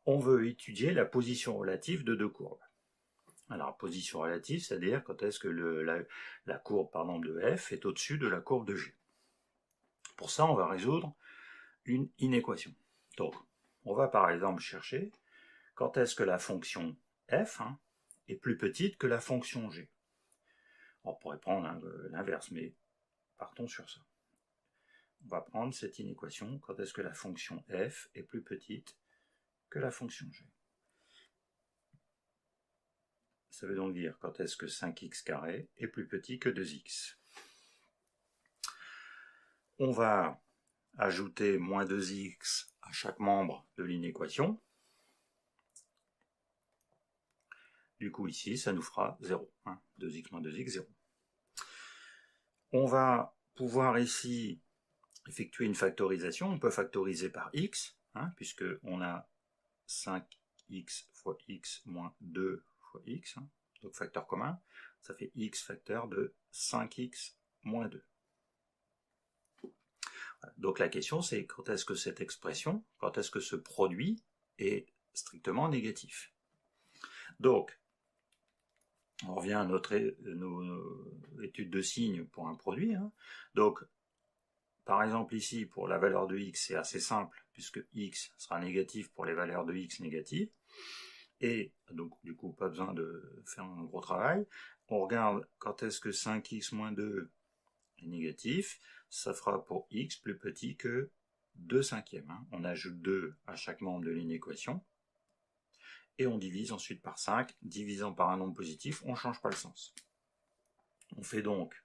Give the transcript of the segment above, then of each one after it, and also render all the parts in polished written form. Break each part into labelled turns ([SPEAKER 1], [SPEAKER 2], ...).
[SPEAKER 1] on veut étudier la position relative de deux courbes. Alors, position relative, c'est-à-dire quand est-ce que la courbe par exemple, de f est au-dessus de la courbe de g. Pour ça, on va résoudre une inéquation. Donc, on va par exemple chercher quand est-ce que la fonction f est plus petite que la fonction g. On pourrait prendre l'inverse, mais partons sur ça. On va prendre cette inéquation quand est-ce que la fonction f est plus petite que la fonction g. Ça veut donc dire quand est-ce que 5x carré est plus petit que 2x. On va ajouter moins 2x à chaque membre de l'inéquation. Du coup ici, ça nous fera 0. 2x moins 2x, 0. On va pouvoir ici effectuer une factorisation. On peut factoriser par x, puisque on a 5x fois x moins 2 fois x. Donc facteur commun, ça fait x facteur de 5x moins 2. Donc la question c'est quand est-ce que cette expression, quand est-ce que ce produit est strictement négatif. Donc, on revient à nos études de signes pour un produit. Donc, par exemple ici, pour la valeur de x, c'est assez simple, puisque x sera négatif pour les valeurs de x négatives. Et donc, du coup, pas besoin de faire un gros travail. On regarde quand est-ce que 5x moins 2 est négatif. Ça fera pour x plus petit que 2 cinquièmes. On ajoute 2 à chaque membre de l'inéquation. Et on divise ensuite par 5. Divisant par un nombre positif, on ne change pas le sens. On fait donc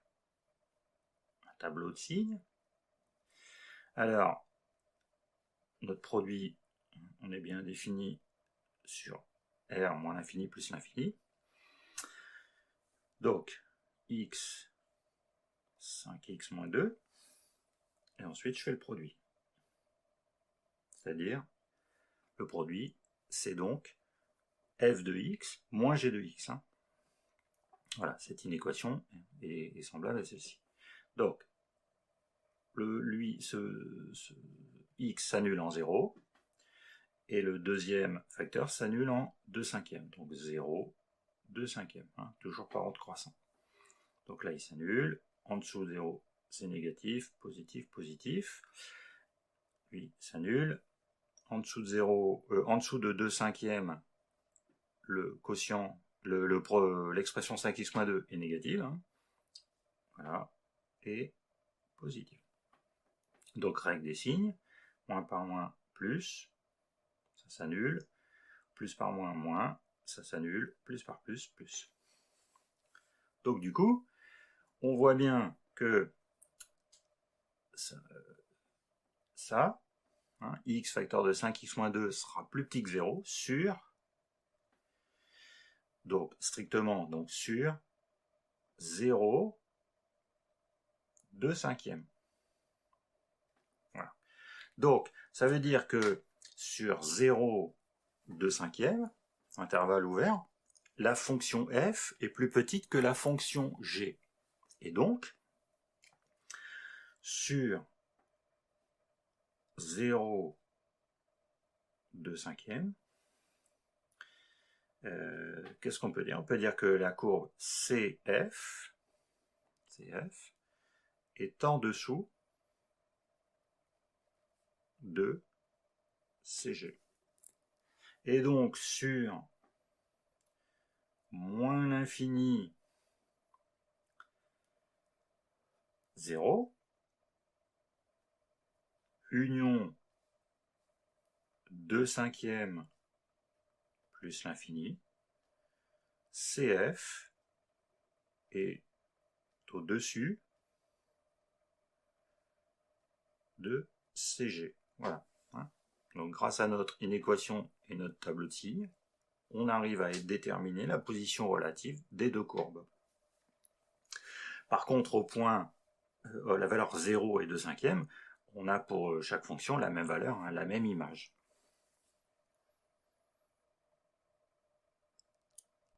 [SPEAKER 1] un tableau de signes. Alors, notre produit, on est bien défini sur R moins l'infini plus l'infini. Donc, x, 5x moins 2. Et ensuite, je fais le produit. C'est-à-dire, le produit, c'est donc f de x moins g de x. Voilà, cette inéquation est semblable à celle-ci. Donc, ce x s'annule en 0, et le deuxième facteur s'annule en 2 cinquièmes. Donc 0, 2 cinquièmes, toujours par ordre croissant. Donc là, il s'annule. En dessous de 0, c'est négatif, positif, positif. Lui s'annule. En dessous de 0, en dessous de 2 cinquièmes, le quotient, l'expression 5x moins 2 est négative. Voilà. Et positive. Donc règle des signes. Moins par moins, plus. Ça s'annule. Plus par moins, moins. Ça s'annule. Plus par plus, plus. Donc du coup, on voit bien que ça x facteur de 5x moins 2 sera plus petit que 0 sur, donc strictement donc sur 0, 2 cinquièmes. Voilà. Donc, ça veut dire que sur 0, 2 cinquièmes, intervalle ouvert, la fonction f est plus petite que la fonction g. Et donc, sur 0, 2 cinquièmes, qu'est-ce qu'on peut dire? On peut dire que la courbe CF est en dessous de CG. Et donc sur moins l'infini 0, union 2 cinquièmes plus l'infini, CF est au-dessus de CG. Voilà. Donc grâce à notre inéquation et notre tableau de signes, on arrive à déterminer la position relative des deux courbes. Par contre, au point, la valeur 0 et 2 cinquièmes, on a pour chaque fonction la même valeur, la même image.